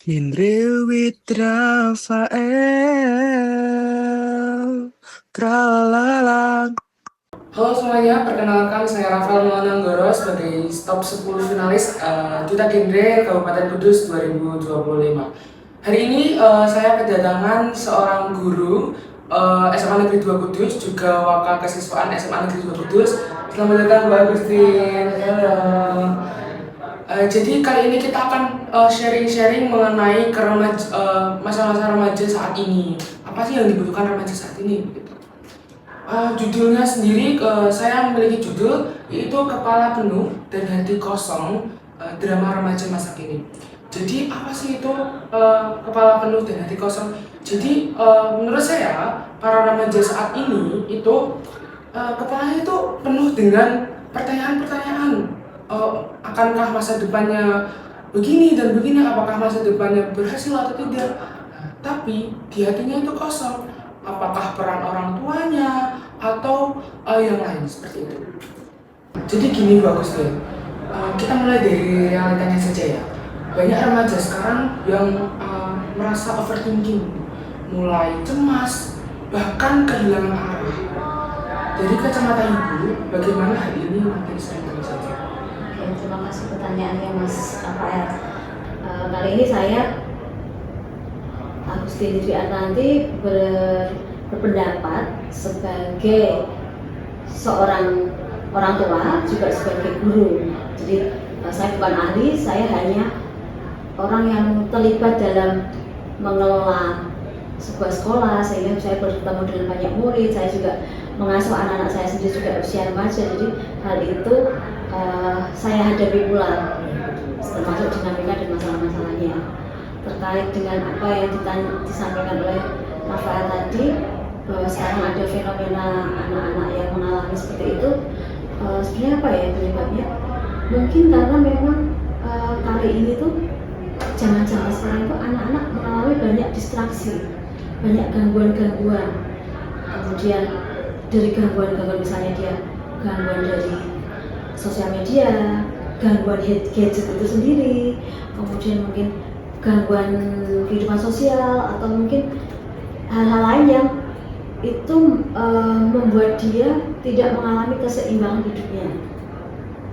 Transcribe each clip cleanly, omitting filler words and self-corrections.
Indri with Rafael, tralala. Halo semuanya, perkenalkan saya Rafael Maulana sebagai top 10 finalis Duta Genre Kabupaten Kudus 2025. Hari ini saya kedatangan seorang guru SMA Negeri 2 Kudus, juga wakil kesiswaan SMA Negeri 2 Kudus. Selamat datang Mbak Agustin. Halo. Jadi kali ini kita akan sharing-sharing mengenai masa-masa remaja saat ini. Apa sih yang dibutuhkan remaja saat ini? Judulnya sendiri, saya memiliki judul yaitu Kepala Penuh dan Hati Kosong, drama remaja masa kini. Jadi apa sih itu kepala penuh dan hati kosong? Jadi menurut saya para remaja saat ini itu kepalanya itu penuh dengan pertanyaan-pertanyaan. Akankah masa depannya begini dan begini? Apakah masa depannya berhasil atau tidak? Tapi di hatinya itu kosong. Apakah peran orang tuanya atau yang lain seperti itu. Jadi gini Bu Agustin, kita mulai dari realitanya saja ya. Banyak remaja sekarang yang merasa overthinking, mulai cemas, bahkan kehilangan arah. Dari kacamata Ibu, bagaimana hal ini mungkin sering terjadi? Oke, terima kasih pertanyaannya Mas Rafael. Kali ini saya Agustin Dwi Artanti berpendapat sebagai seorang orang tua, juga sebagai guru. Jadi saya bukan ahli, saya hanya orang yang terlibat dalam mengelola sebuah sekolah, sehingga saya bertemu dengan banyak murid. Saya juga mengasuh anak-anak saya sendiri juga usia remaja. Jadi hal itu saya hadapi pula, termasuk dinamika dan masalah-masalahnya. Terkait dengan apa yang disampaikan oleh Rafael tadi, bahwa sekarang ada fenomena anak-anak yang mengalami seperti itu, sebenarnya apa ya penyebabnya? Mungkin karena memang kali ini tuh zaman-zaman sekarang itu anak-anak mengalami banyak distraksi, banyak gangguan-gangguan. Kemudian dari gangguan-gangguan, misalnya dia gangguan dari sosial media, gangguan gadget itu sendiri, kemudian mungkin gangguan kehidupan sosial, atau mungkin hal-hal lain yang itu membuat dia tidak mengalami keseimbangan hidupnya.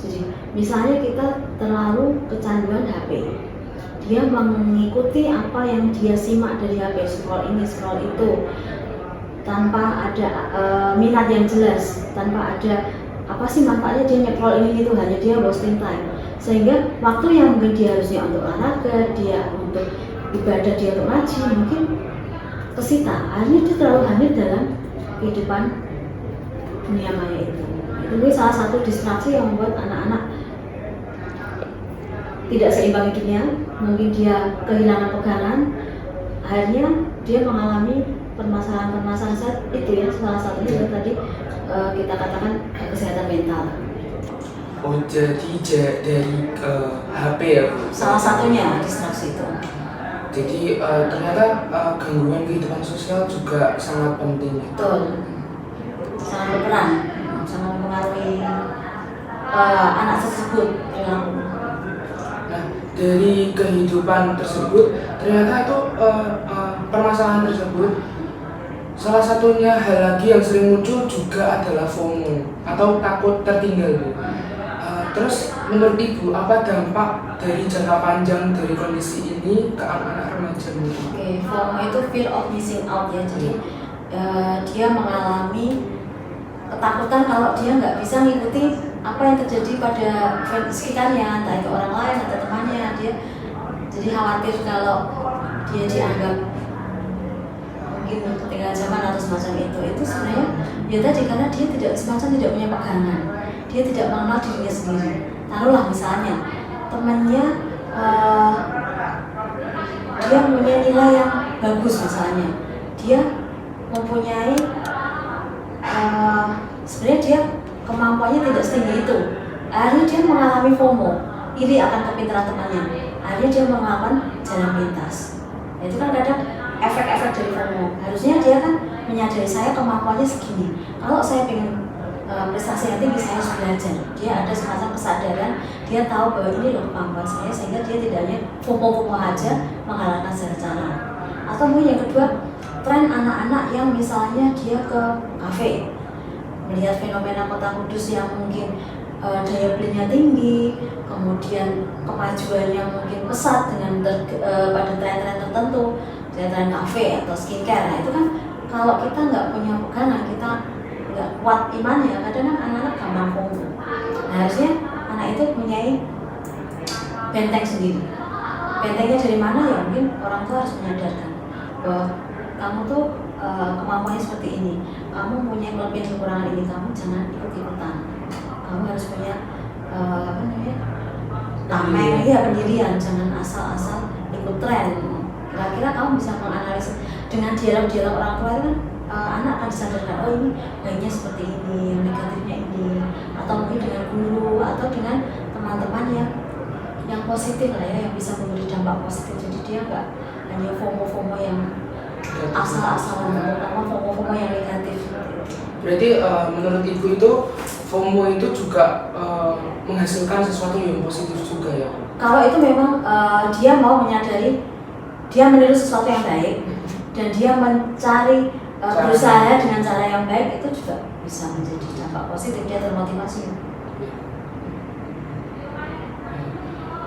Jadi misalnya kita terlalu kecanduan HP, dia mengikuti apa yang dia simak dari HP, scroll ini scroll itu, tanpa ada minat yang jelas, tanpa ada apa sih manfaatnya dia nyekrol ini itu, hanya dia wasting time. Sehingga waktu yang mungkin dia harusnya untuk olahraga, dia untuk ibadah, dia untuk ngaji, mungkin kesita. Akhirnya dia terlalu hadir dalam kehidupan dunia maya itu. Itu salah satu distraksi yang membuat anak-anak tidak seimbang hidupnya. Mungkin dia kehilangan pegangan, akhirnya dia mengalami permasalahan-permasalahan itu ya. Salah satunya yang tadi kita katakan kesehatan mental. Oh, jadi dari HP ya Bu? Salah satunya distraksi itu. Jadi ternyata gangguan kehidupan sosial juga sangat penting. Betul, sangat berperan, sangat mempengaruhi anak tersebut perilaku. Nah, dari kehidupan tersebut ternyata itu permasalahan tersebut, salah satunya hal lagi yang sering muncul juga adalah FOMO atau takut tertinggal Bu. Terus menurut Ibu, apa dampak dari jangka panjang dari kondisi ini ke anak-anak remaja? Oke, FOMO itu fear of missing out ya. Jadi dia mengalami ketakutan kalau dia nggak bisa mengikuti apa yang terjadi pada sekitarnya, entah itu orang lain atau temannya. Dia jadi khawatir kalau dia dianggap mungkin ketinggalan zaman atau semacam itu. Itu sebenarnya ya tadi, karena dia tidak punya pegangan, dia tidak mengenal dirinya sendiri. Taruhlah misalnya temannya dia mempunyai nilai yang bagus, misalnya dia mempunyai sebenarnya dia kemampuannya tidak setinggi itu. Akhirnya dia mengalami FOMO, iri akan kepintaran temannya. Akhirnya dia mengalami jalan pintas. Itu kan kadang efek-efek dari FOMO. Harusnya dia kan menyadari, saya kemampuannya segini, kalau saya ingin prestasi yang tinggi, saya harus belajar. Dia ada semacam kesadaran, dia tahu bahwa ini loh kemampuan saya, sehingga dia tidak hanya FOMO aja menghalalkan segala cara. Atau mungkin yang kedua, tren anak-anak yang misalnya dia ke kafe, melihat fenomena kota Kudus yang mungkin daya belinya tinggi, kemudian kemajuannya mungkin pesat dengan pada tren-tren tertentu, tren kafe atau skincare. Nah itu kan kalau kita nggak punya pegangan, kita nggak kuat imannya, kadang kan anak-anak gampang FOMO. Nah harusnya anak itu punya benteng sendiri. Bentengnya dari mana ya, mungkin orang tua harus menyadarkan bahwa kamu tuh kemampuannya seperti ini, kamu punya kelebihan kekurangan ini, kamu jangan ikut-ikutan. Kamu harus punya tameng, pendirian, jangan asal-asal ikut tren. Kira-kira kamu bisa menganalisis dengan dialog-dialog orang tua itu kan anak akan disadarkan, oh ini baiknya seperti ini, yang negatifnya ini, atau mungkin dengan guru atau dengan teman-teman yang positif lah ya, yang bisa memberi dampak positif. Jadi dia nggak hanya FOMO yang asal-asalan, terutama FOMO yang negatif. Berarti menurut Ibu itu FOMO itu juga menghasilkan sesuatu yang positif juga ya? Kalau itu memang dia mau menyadari, dia meniru sesuatu yang baik dan dia mencari berusaha dengan cara yang baik, itu juga bisa menjadi dampak positif, dia termotivasi.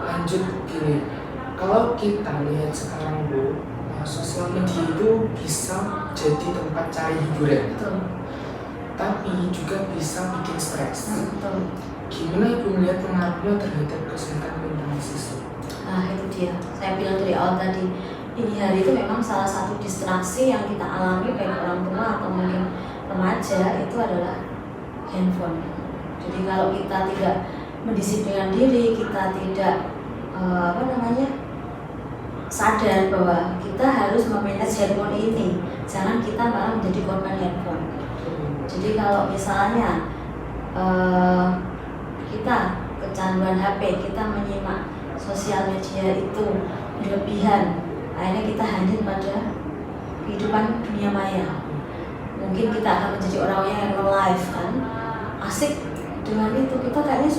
Lanjut gini, kalau kita lihat sekarang Bu, sosial media itu bisa jadi tempat cari hiburan. Betul. Tapi juga bisa bikin stres. Betul. Gimana Ibu melihat pengaruhnya terhadap kesehatan mental siswa? Nah itu dia, saya bilang dari awal tadi, ini hari itu memang salah satu distraksi yang kita alami baik orang tua atau mungkin remaja itu adalah handphone. Jadi kalau kita tidak mendisiplinkan diri, kita tidak sadar bahwa kita harus memanage handphone ini, jangan kita malah menjadi korban handphone. Jadi kalau misalnya kita kecanduan HP, kita menyimak sosial media itu berlebihan, akhirnya kita hadir pada kehidupan dunia maya. Mungkin kita akan menjadi orang yang live kan, asik dengan itu, kita kayaknya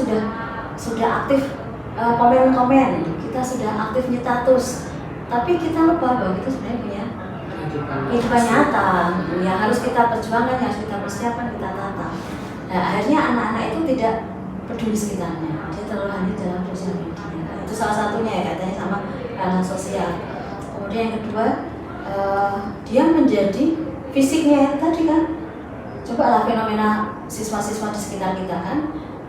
sudah aktif komen-komen, kita sudah aktif status, tapi kita lupa bahwa kita sebenarnya punya kehidupan nyata yang harus kita perjuangkan, yang harus kita persiapkan, kita tata. Nah akhirnya anak-anak itu tidak peduli sekitarnya, dia terlalu hadir dalam sosial media. Nah, itu salah satunya ya, katanya sama ranah sosial. Kemudian yang kedua, dia menjadi fisiknya yang tadi kan, coba lah fenomena siswa-siswa di sekitar kita kan,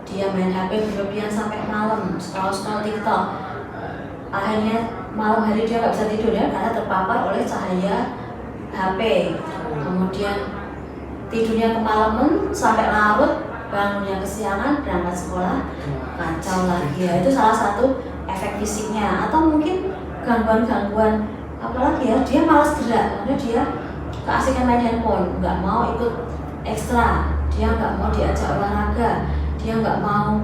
dia main HP berlebihan sampai malam, scroll TikTok, akhirnya malam hari dia nggak bisa tidur ya karena terpapar oleh cahaya HP. Kemudian tidurnya kemalaman sampai larut, bangunnya kesiangan, berangkat sekolah kacau lagi ya. Itu salah satu efek fisiknya. Atau mungkin gangguan-gangguan apalagi ya, dia malas gerak karena dia keasikan main handphone, nggak mau ikut ekstra, dia nggak mau diajak olahraga, dia nggak mau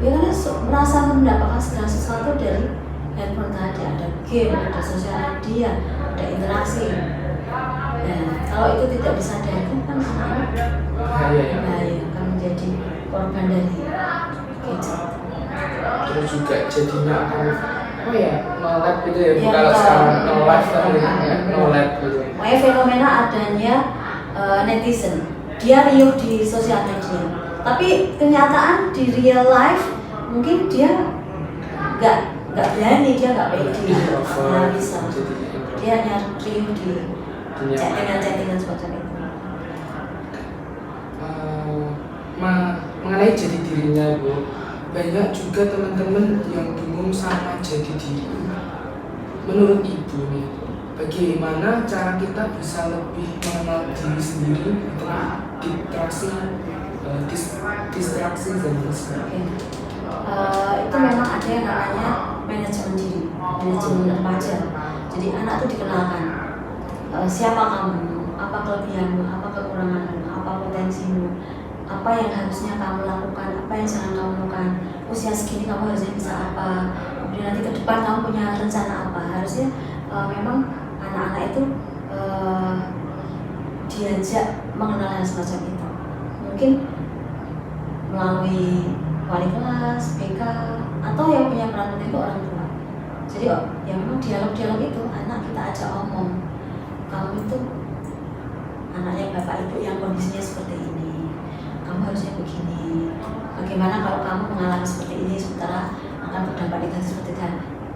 dia kan merasa mendapatkan segala sesuatu dari handphone tadi. Ada game, ada sosial media, ada interaksi. Nah, kalau itu tidak bisa dilakukan kan anak-anak bahaya, akan menjadi korban dari gadget. Terus juga jadinya akan nge-lab gitu ya, kalau sekarang nge-live kan nge-lab gitu. Makanya fenomena adanya netizen, dia riuh di sosial media, tapi kenyataan di real life mungkin dia nggak berani, dia nggak pede, nggak bisa, dia hanya riuh di chattingan semacam itu. Mengenai jadi dirinya Bu, banyak juga teman-teman yang bingung sama jadi diri. Menurut Ibu nih, bagaimana cara kita bisa lebih mengenal diri sendiri dengan distraksi zaman sekarang? Itu memang ada yang namanya manajemen diri, manajemen remaja. Jadi anak itu dikenalkan, siapa kamu, apa kelebihanmu, apa kekuranganmu, apa potensimu, apa yang harusnya kamu lakukan, apa yang jangan kamu lakukan. Usia segini kamu harusnya bisa apa, kemudian nanti ke depan kamu punya rencana apa. Harusnya memang anak-anak itu diajak mengenal hal semacam itu. mungkin melalui wali kelas, BK, atau yang punya peran penting itu orang tua. Jadi ya memang dialog-dialog itu anak kita ajak omong, kamu itu anaknya bapak ibu yang kondisinya seperti ini, kamu harusnya begini, bagaimana kalau kamu mengalami seperti ini sementara akan berdampak negatif seperti itu.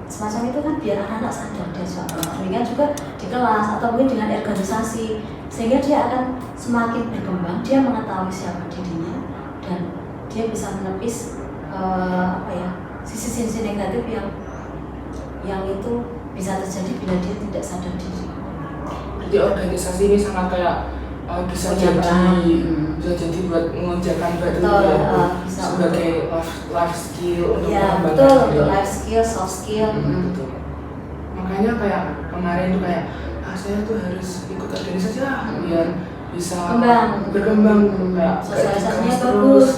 Semacam itu kan biar anak-anak sadar dia suatu. Demikian juga di kelas atau mungkin dengan organisasi, sehingga dia akan semakin berkembang, dia mengetahui siapa dirinya dan dia bisa menepis sisi-sisi negatif yang itu bisa terjadi bila dia tidak sadar diri. Jadi organisasi ini sangat kayak bisa jadi buat mengerjakan batu sebagai life skill untuk ya, betul, untuk life skill, soft skill. Betul. Makanya kayak kemarin tuh kayak saya tuh harus ikut organisasi lah biar bisa berkembang kayak sosialisasinya bagus.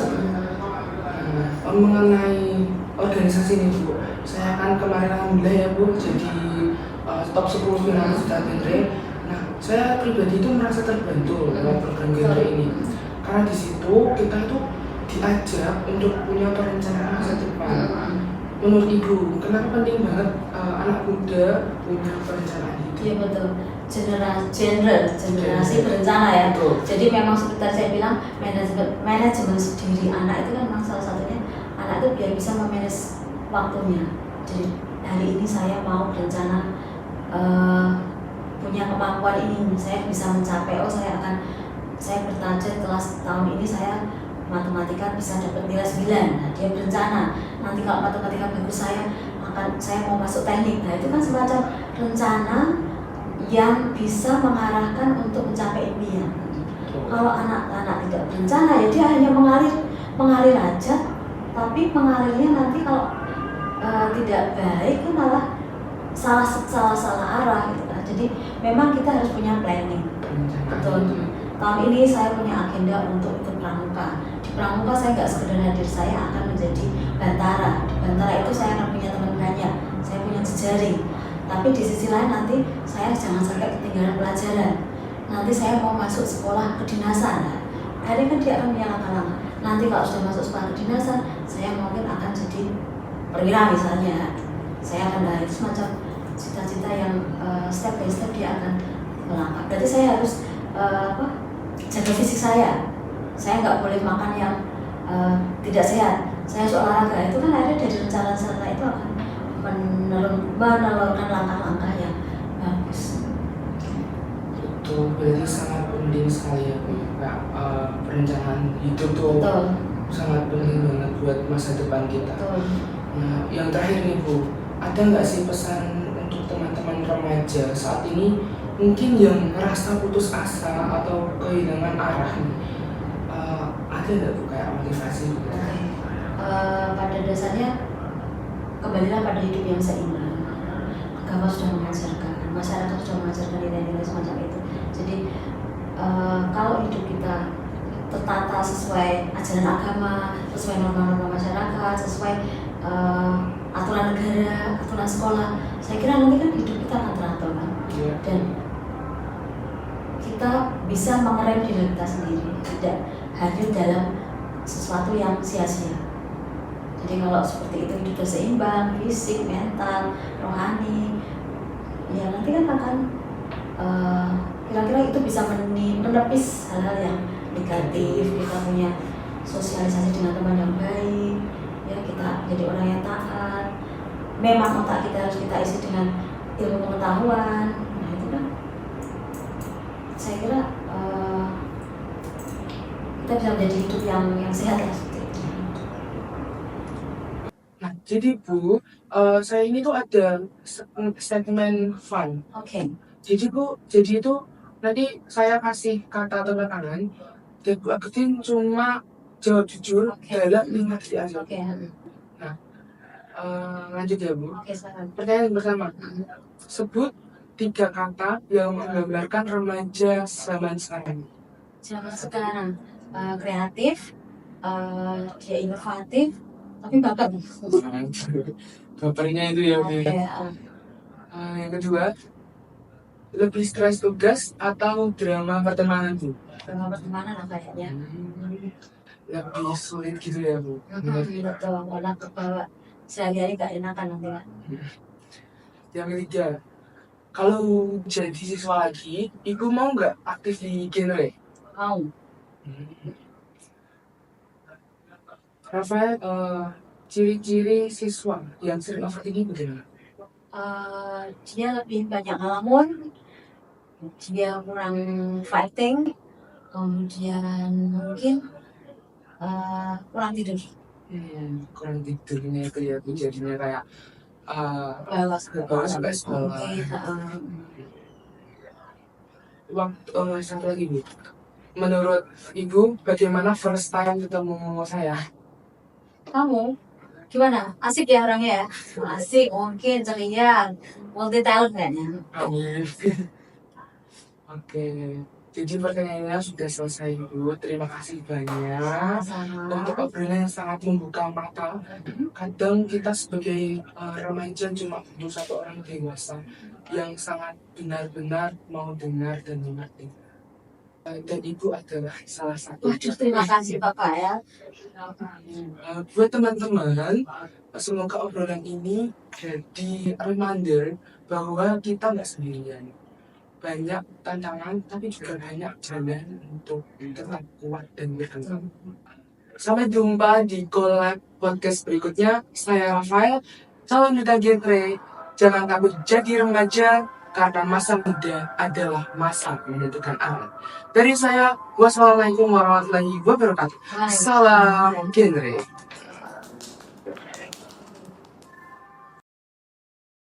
Mengenai organisasi ini Bu, saya kan kemarin alhamdulillah ya Bu jadi top 10 finalis Duta Genre. Nah, saya pribadi itu merasa terbantu dengan program genre ini karena di situ kita itu diajak untuk punya perencanaan masa depan. Menurut Ibu, kenapa penting banget anak muda punya perencanaan hidup? Iya betul, generasi berencana ya. Betul. Jadi memang seperti saya bilang manajemen diri anak itu kan memang salah satunya anak itu biar bisa memanage waktunya. Jadi hari ini saya mau berencana punya kemampuan ini, saya bisa mencapai. Saya bertarget kelas tahun ini saya matematika bisa dapat nilai 9. Nah, dia berencana nanti kalau matematika bagus saya mau masuk teknik. Nah, itu kan semacam rencana yang bisa mengarahkan untuk mencapai impian. Kalau anak-anak tidak berencana ya dia hanya mengalir aja, tapi mengalirnya nanti kalau tidak baik kan malah salah arah gitu kan. Jadi memang kita harus punya planning. Betul. Tahun ini saya punya agenda untuk ikut pramuka. Di pramuka saya nggak sekedar hadir, saya akan menjadi bantara. Di bantara itu saya akan punya teman banyak, saya punya jejaring. Tapi di sisi lain nanti saya jangan sampai ketinggalan pelajaran. Nanti saya mau masuk sekolah kedinasan. Nah, akhirnya kan dia akan punya langkah-langkah. Nanti kalau sudah masuk sekolah kedinasan, saya mungkin akan jadi perwira misalnya. Saya akan itu semacam cita-cita yang step by step dia akan melangkah. Berarti saya harus jaga fisik saya nggak boleh makan yang tidak sehat. Saya harus olahraga. Itu kan akhirnya dari rencana-rencana itu akan menelurkan langkah-langkah yang bagus. Itu berarti sangat penting sekali ya Bu. Perencanaan hidup tuh sangat penting banget buat masa depan kita. Nah, yang terakhir nih Bu, ada nggak sih pesan untuk teman-teman remaja saat ini mungkin yang merasa putus asa atau kehilangan arah nih? Ada nggak Bu kayak motivasi gitu? Pada dasarnya kembalilah pada hidup yang seimbang. Agama sudah mengajarkan, masyarakat sudah mengajarkan nilai-nilai semacam itu. Jadi kalau hidup kita tertata sesuai ajaran agama, sesuai norma-norma masyarakat, sesuai aturan negara, aturan sekolah, saya kira nanti kan hidup kita akan teratur kan. Dan kita bisa mengerem diri kita sendiri, tidak hadir dalam sesuatu yang sia-sia. Jadi kalau seperti itu hidup seimbang, fisik, mental, rohani, ya nanti kan akan kira-kira itu bisa menepis hal-hal yang negatif. Kita punya sosialisasi dengan teman yang baik, ya kita jadi orang yang taat. Memang otak kita harus kita isi dengan ilmu pengetahuan. Nah itu kan saya kira kita bisa menjadi hidup yang sehat lah. Nah, jadi Bu, saya ini tuh ada segmen fun. Oke. Jadi itu nanti saya kasih kata tanda tangan, dan Bu Agustin cuma jawab jujur dalam 5 detik aja. Oke. Nah, lanjut ya Bu. Oke, silakan. Pertanyaan bersama. Sebut 3 kata yang menggambarkan remaja zaman sekarang. Zaman sekarang kreatif, dia inovatif, tapi bakat. Bapernya itu ya. Oke. Yang kedua, Lebih stres tugas atau drama pertemanan Bu? Drama pertemanan lah kayaknya. Lebih sulit gitu ya Bu? Betul, karena kebawa sehari-hari gak enakan nanti kan. Yang ketiga, kalau jadi siswa lagi, Ibu mau nggak aktif di genre? Mau. Rafael, ciri-ciri siswa yang sering overthinking bagaimana? Dia lebih banyak ngelamun, dia kurang fighting, kemudian mungkin kurang tidur. Kurang tidurnya itu ya Bu, jadinya kayak Bawa sampai sekolah. Satu lagi Bu, menurut Ibu bagaimana first time ketemu saya? Kamu gimana? Asik ya orangnya ya? Asik, mungkin ceria, multi talent kayaknya. Amin. Oke, jadi pertanyaannya sudah selesai Bu. Terima kasih banyak Sama. untuk obrolan yang sangat membuka mata. Kadang kita sebagai remaja cuma butuh satu orang dewasa yang sangat benar-benar mau dengar dan mengerti. Dan Ibu adalah salah satu. Waduh, terima kasih Bapak ya. Buat teman-teman, semoga obrolan ini jadi reminder bahwa kita nggak sendirian. Banyak tantangan, tapi juga banyak jalan untuk tetap kuat dan berkembang. Sampai jumpa di collab podcast berikutnya. Saya Rafael, salam duta genre. Jangan takut jadi remaja, karena masa muda adalah masa menentukan arah. Dari saya, wassalamualaikum warahmatullahi wabarakatuh. Salam genre.